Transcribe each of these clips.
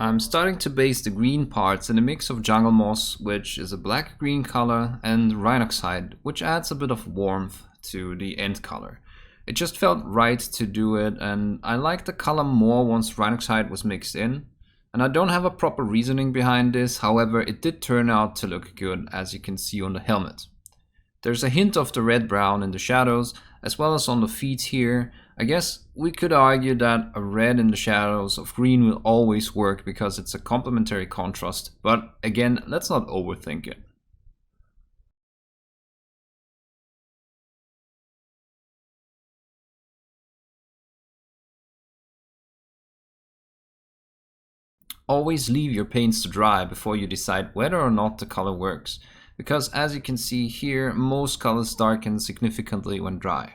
I'm starting to base the green parts in a mix of jungle moss, which is a black-green color, and rhinoxide, which adds a bit of warmth to the end color. It just felt right to do it, and I liked the color more once rhinoxide was mixed in. And I don't have a proper reasoning behind this, however it did turn out to look good, as you can see on the helmet. There's a hint of the red-brown in the shadows, as well as on the feet here. I guess we could argue that a red in the shadows of green will always work because it's a complementary contrast, but again, let's not overthink it. Always leave your paints to dry before you decide whether or not the color works, because as you can see here, most colors darken significantly when dry.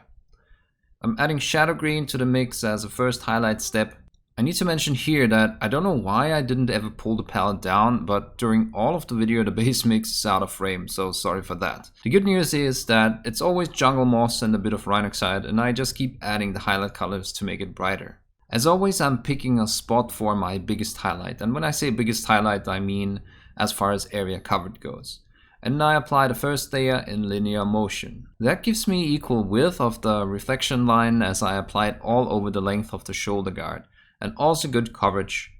I'm adding shadow green to the mix as a first highlight step. I need to mention here that I don't know why I didn't ever pull the palette down, but during all of the video the base mix is out of frame, so sorry for that. The good news is that it's always jungle moss and a bit of rhinoxide, and I just keep adding the highlight colors to make it brighter. As always, I'm picking a spot for my biggest highlight, and when I say biggest highlight I mean as far as area covered goes. And I apply the first layer in linear motion. That gives me equal width of the reflection line as I apply it all over the length of the shoulder guard, and also good coverage.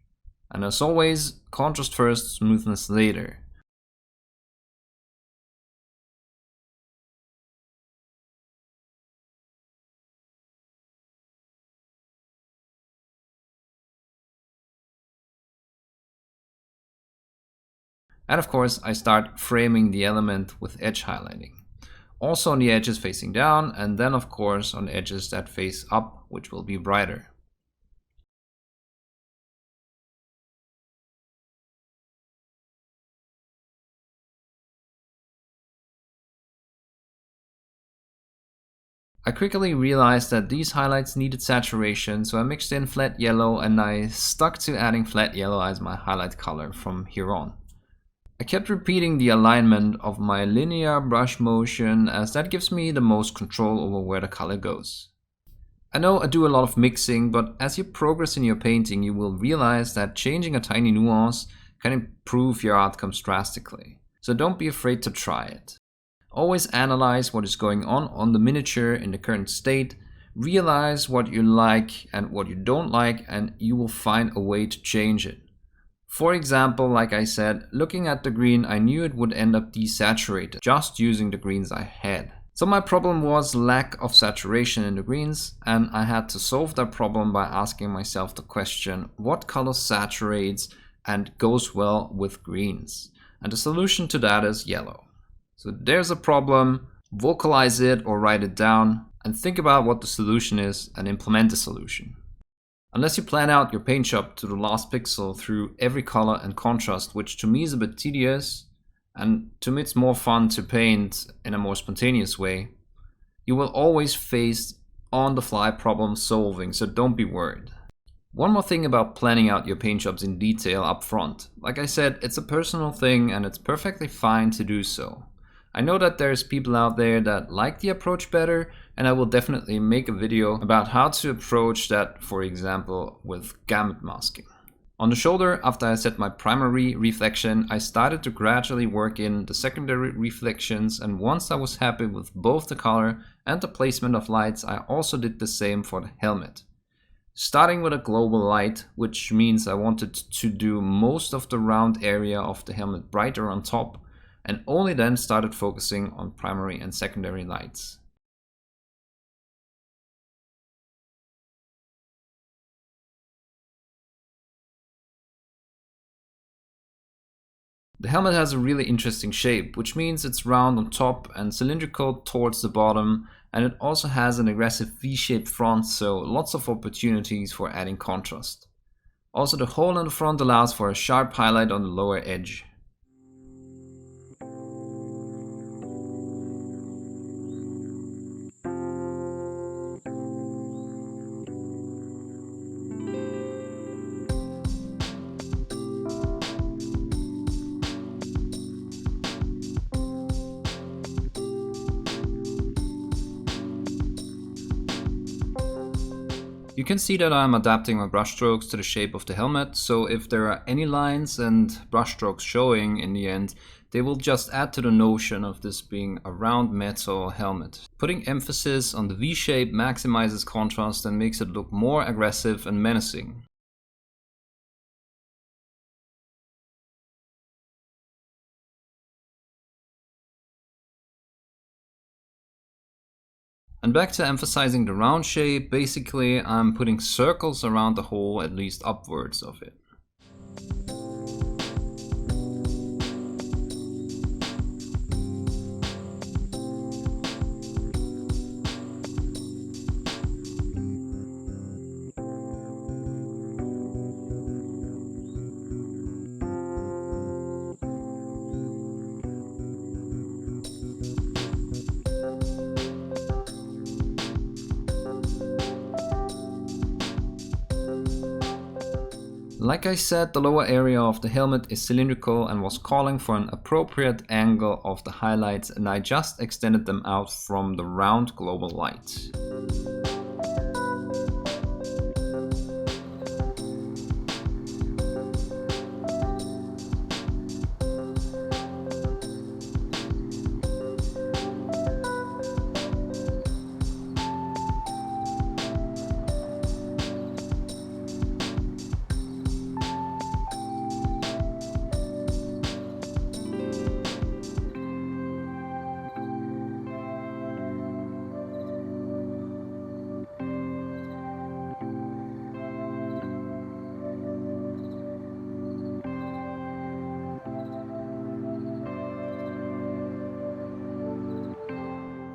And as always, contrast first, smoothness later. And of course, I start framing the element with edge highlighting. Also on the edges facing down, and then of course on edges that face up, which will be brighter. I quickly realized that these highlights needed saturation, so I mixed in flat yellow and I stuck to adding flat yellow as my highlight color from here on. I kept repeating the alignment of my linear brush motion as that gives me the most control over where the color goes. I know I do a lot of mixing, but as you progress in your painting you will realize that changing a tiny nuance can improve your outcomes drastically. So don't be afraid to try it. Always analyze what is going on the miniature in the current state, realize what you like and what you don't like, and you will find a way to change it. For example, like I said, looking at the green, I knew it would end up desaturated just using the greens I had. So my problem was lack of saturation in the greens, and I had to solve that problem by asking myself the question, what color saturates and goes well with greens? And the solution to that is yellow. So there's a problem, vocalize it or write it down, and think about what the solution is and implement the solution. Unless you plan out your paint job to the last pixel through every color and contrast, which to me is a bit tedious, and to me it's more fun to paint in a more spontaneous way, you will always face on-the-fly problem solving, so don't be worried. One more thing about planning out your paint jobs in detail up front. Like I said, it's a personal thing and it's perfectly fine to do so. I know that there's people out there that like the approach better, and I will definitely make a video about how to approach that, for example, with gamut masking. On the shoulder, after I set my primary reflection, I started to gradually work in the secondary reflections, and once I was happy with both the color and the placement of lights, I also did the same for the helmet. Starting with a global light, which means I wanted to do most of the round area of the helmet brighter on top, and only then started focusing on primary and secondary lights. The helmet has a really interesting shape, which means it's round on top and cylindrical towards the bottom, and it also has an aggressive V-shaped front, so lots of opportunities for adding contrast. Also, the hole in the front allows for a sharp highlight on the lower edge. You can see that I'm adapting my brushstrokes to the shape of the helmet, so if there are any lines and brushstrokes showing in the end, they will just add to the notion of this being a round metal helmet. Putting emphasis on the V shape maximizes contrast and makes it look more aggressive and menacing. And back to emphasizing the round shape, basically I'm putting circles around the hole, at least upwards of it. Like I said, the lower area of the helmet is cylindrical and was calling for an appropriate angle of the highlights, and I just extended them out from the round global light.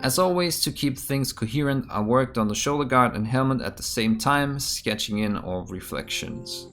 As always, to keep things coherent, I worked on the shoulder guard and helmet at the same time, sketching in all reflections.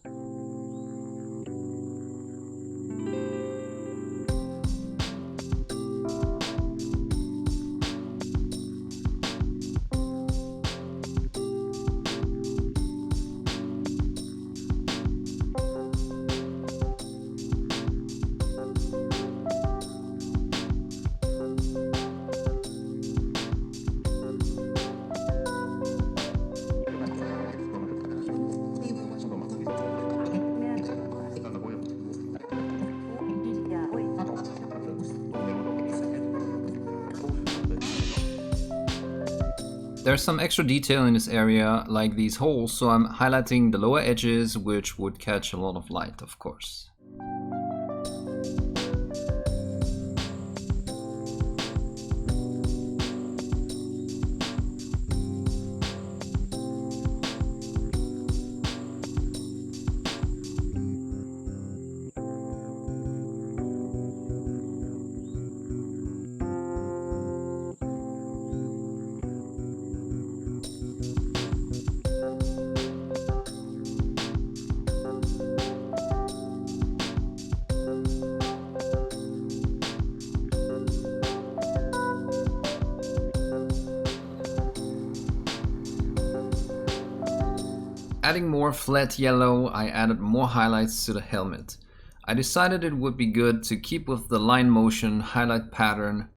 There's some extra detail in this area, like these holes, so I'm highlighting the lower edges, which would catch a lot of light, of course. Adding more flat yellow, I added more highlights to the helmet. I decided it would be good to keep with the line motion highlight pattern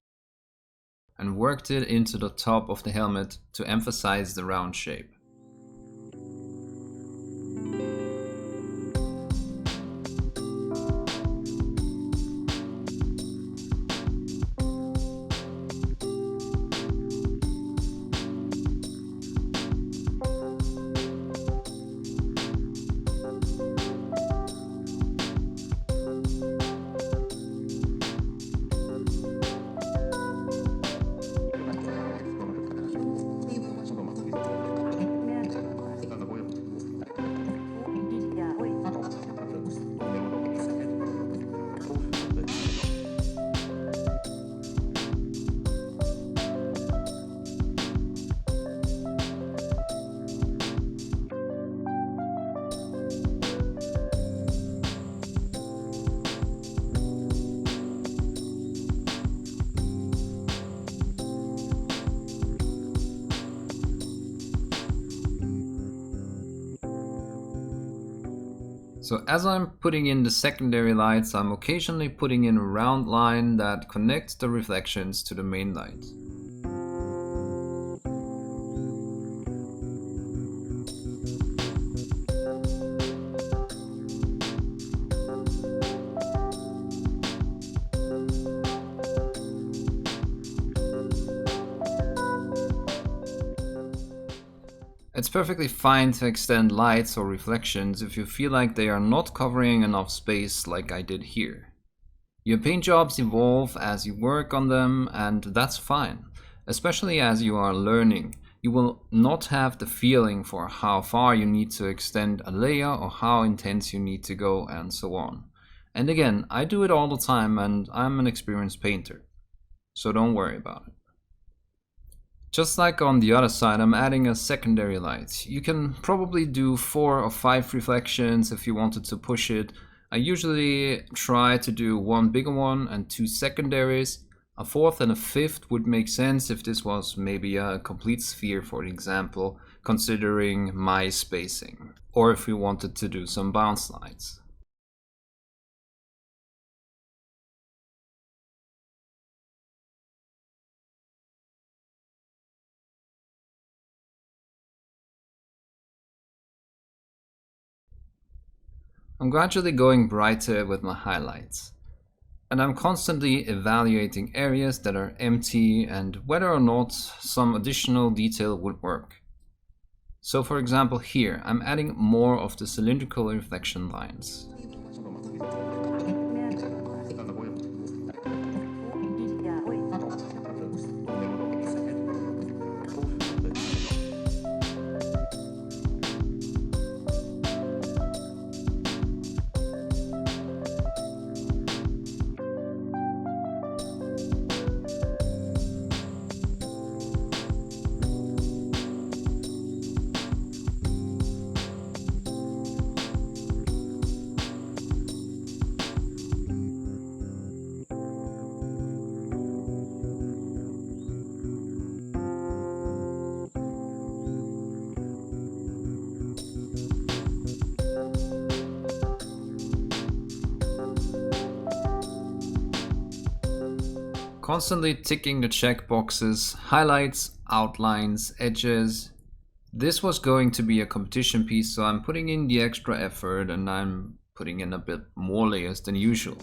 and worked it into the top of the helmet to emphasize the round shape. So as I'm putting in the secondary lights, I'm occasionally putting in a round line that connects the reflections to the main light. It's perfectly fine to extend lights or reflections if you feel like they are not covering enough space like I did here. Your paint jobs evolve as you work on them, and that's fine, especially as you are learning. You will not have the feeling for how far you need to extend a layer or how intense you need to go and so on. And again, I do it all the time and I'm an experienced painter, so don't worry about it. Just like on the other side, I'm adding a secondary light. You can probably do 4 or 5 reflections if you wanted to push it. I usually try to do 1 bigger one and 2 secondaries. A 4th and a 5th would make sense if this was maybe a complete sphere, for example, considering my spacing. Or if we wanted to do some bounce lights. I'm gradually going brighter with my highlights. And I'm constantly evaluating areas that are empty and whether or not some additional detail would work. So for example here, I'm adding more of the cylindrical reflection lines. Constantly ticking the check boxes, highlights, outlines, edges. This was going to be a competition piece, so I'm putting in the extra effort and I'm putting in a bit more layers than usual.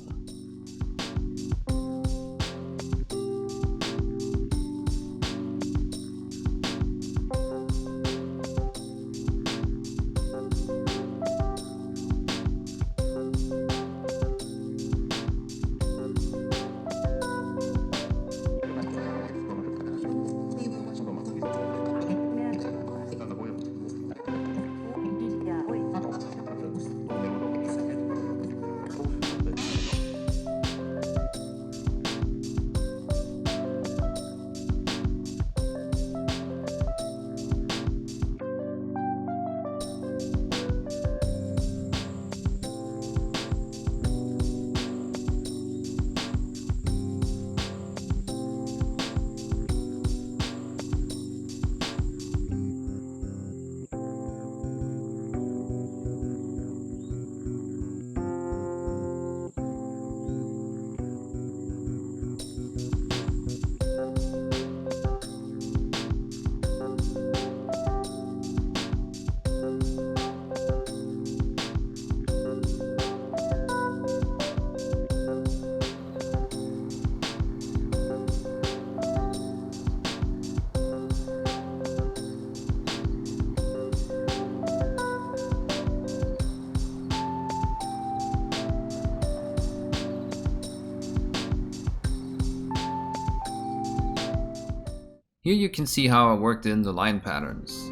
Here you can see how I worked in the line patterns.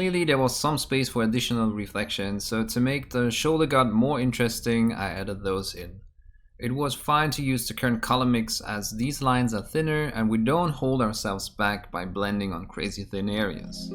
Clearly there was some space for additional reflections, so to make the shoulder guard more interesting, I added those in. It was fine to use the current color mix as these lines are thinner and we don't hold ourselves back by blending on crazy thin areas.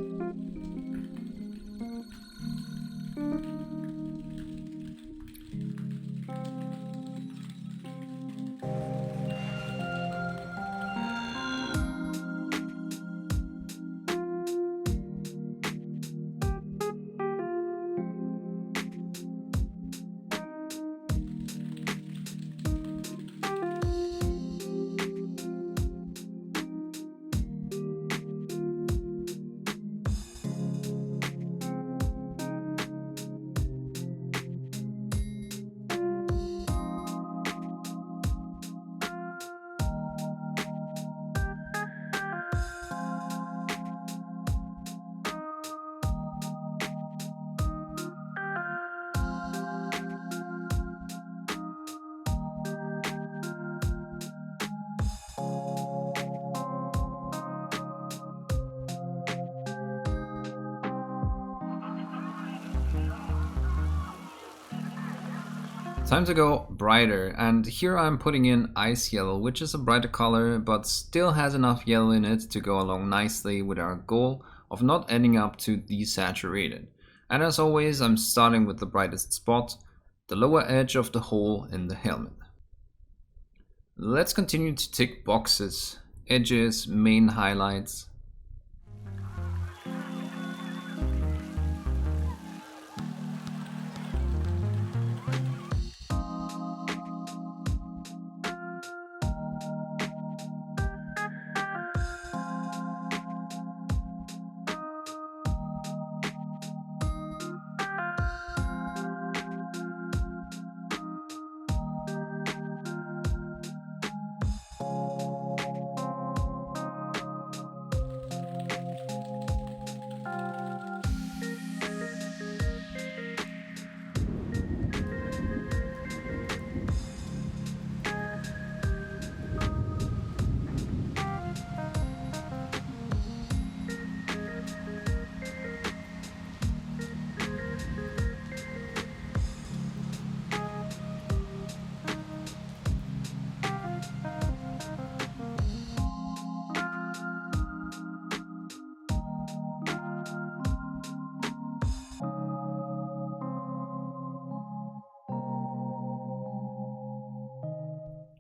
Time to go brighter, and here I'm putting in ice yellow, which is a brighter color but still has enough yellow in it to go along nicely with our goal of not ending up too desaturated. And as always, I'm starting with the brightest spot, the lower edge of the hole in the helmet. Let's continue to tick boxes, edges, main highlights.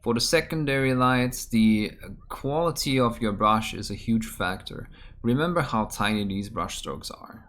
For the secondary lights, the quality of your brush is a huge factor. Remember how tiny these brush strokes are.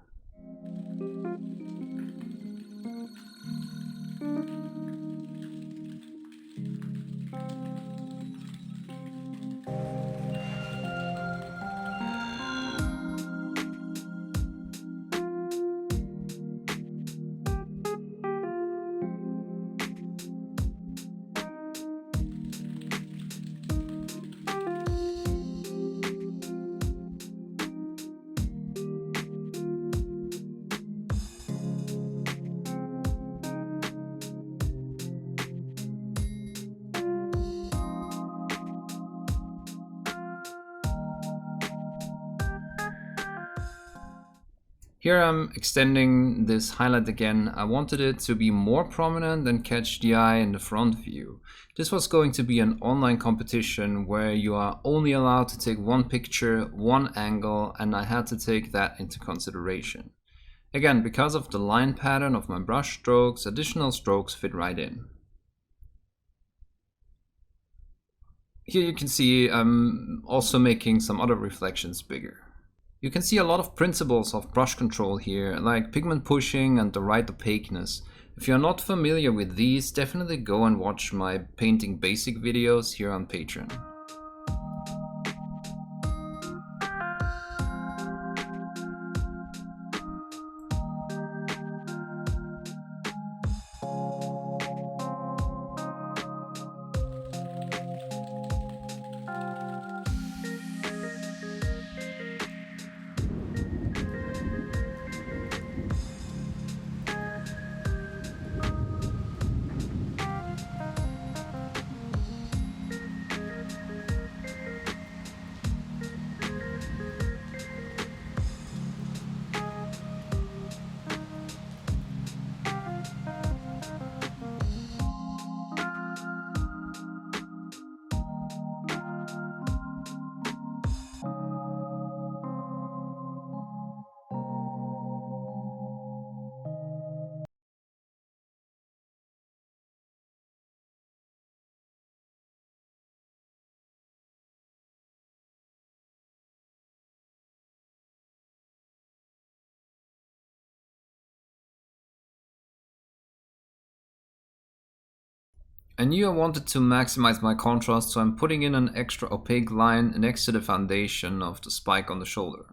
Here I'm extending this highlight again. I wanted it to be more prominent and catch the eye in the front view. This was going to be an online competition where you are only allowed to take one picture, one angle, and I had to take that into consideration. Again, because of the line pattern of my brush strokes, additional strokes fit right in. Here you can see I'm also making some other reflections bigger. You can see a lot of principles of brush control here, like pigment pushing and the right opaqueness. If you're not familiar with these, definitely go and watch my painting basic videos here on Patreon. I knew I wanted to maximize my contrast, so I'm putting in an extra opaque line next to the foundation of the spike on the shoulder.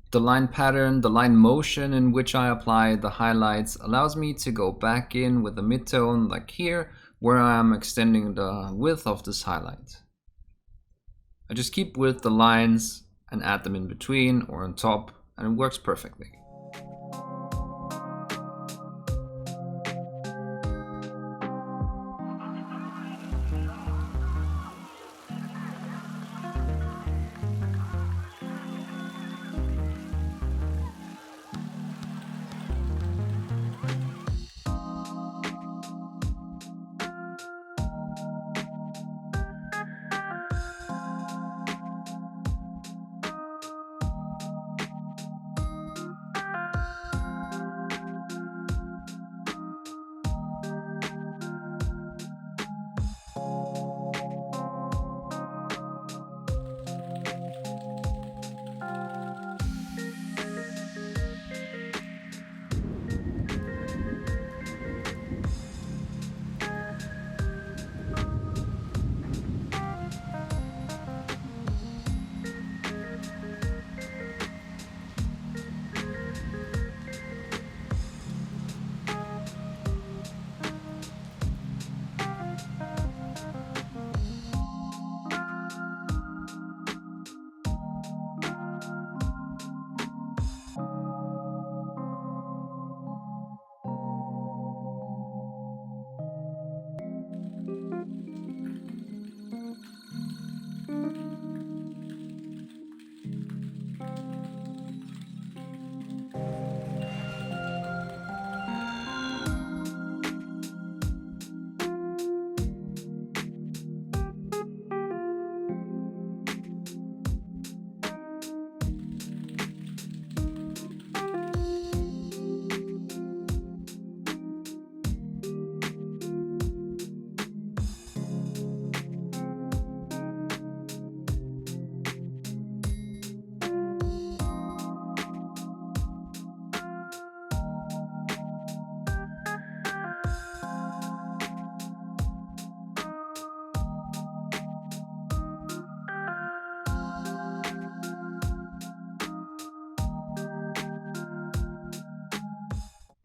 The line pattern, the line motion in which I apply the highlights allows me to go back in with the midtone like here, where I am extending the width of this highlight. I just keep with the lines and add them in between or on top, and it works perfectly.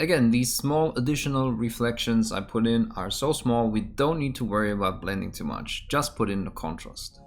Again, these small additional reflections I put in are so small we don't need to worry about blending too much, just put in the contrast.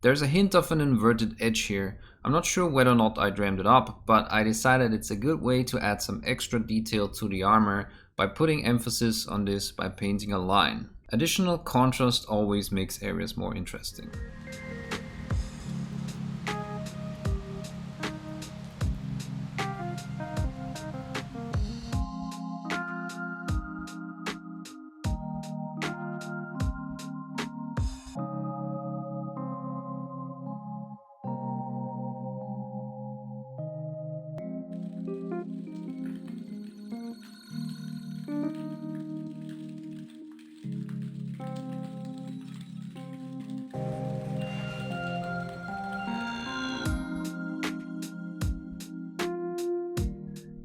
There's a hint of an inverted edge here. I'm not sure whether or not I dreamed it up, but I decided it's a good way to add some extra detail to the armor by putting emphasis on this by painting a line. Additional contrast always makes areas more interesting.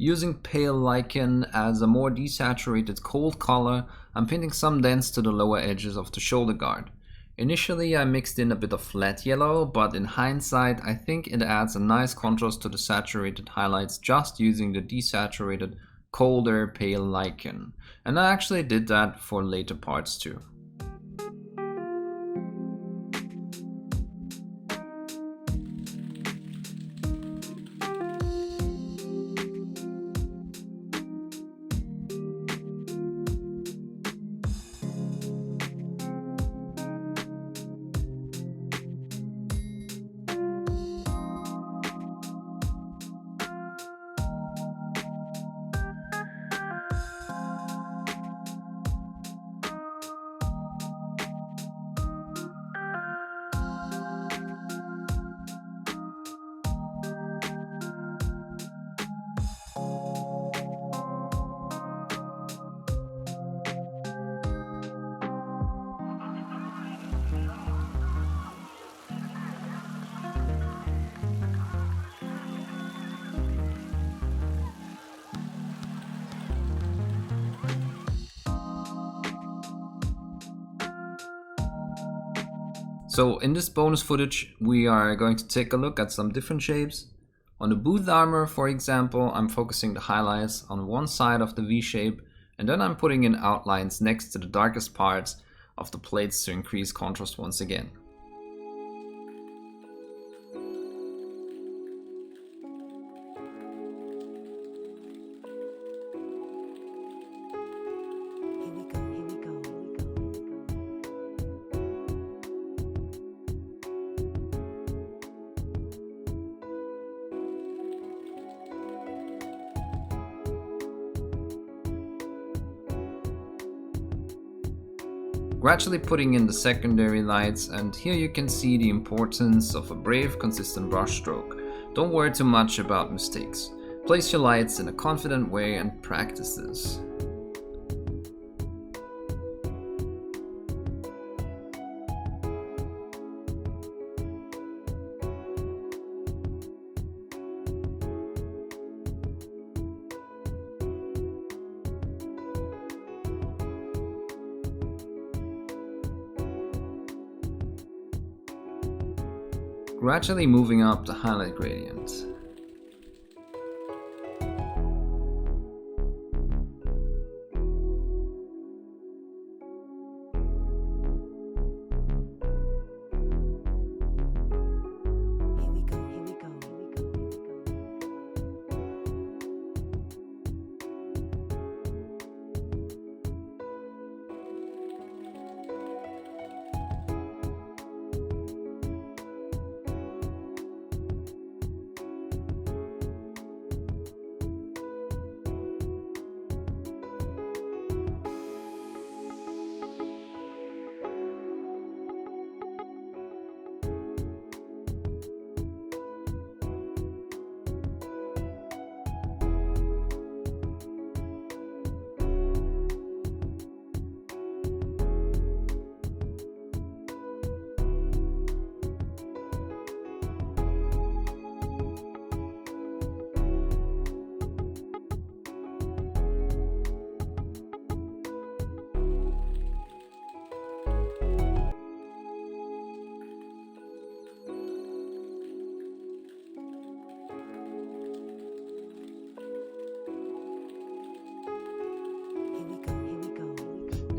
Using pale lichen as a more desaturated cold color, I'm painting some dents to the lower edges of the shoulder guard. Initially I mixed in a bit of flat yellow, but in hindsight I think it adds a nice contrast to the saturated highlights just using the desaturated colder pale lichen. And I actually did that for later parts too. So in this bonus footage we are going to take a look at some different shapes. On the boot armor, for example, I'm focusing the highlights on one side of the V shape, and then I'm putting in outlines next to the darkest parts of the plates to increase contrast once again. Gradually putting in the secondary lights, and here you can see the importance of a brave, consistent brush stroke. Don't worry too much about mistakes. Place your lights in a confident way and practice this. Gradually moving up the highlight gradient.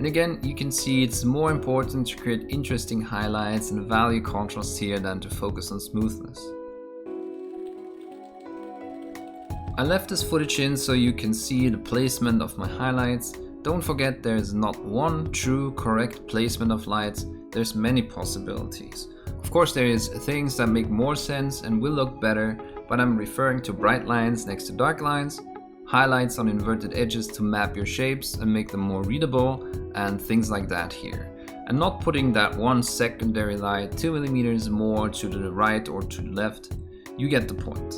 And again, you can see it's more important to create interesting highlights and value contrast here than to focus on smoothness. I left this footage in so you can see the placement of my highlights. Don't forget there is not one true correct placement of lights, there's many possibilities. Of course there is things that make more sense and will look better, but I'm referring to bright lines next to dark lines, highlights on inverted edges to map your shapes and make them more readable, and things like that here. And not putting that one secondary light 2 mm more to the right or to the left. You get the point.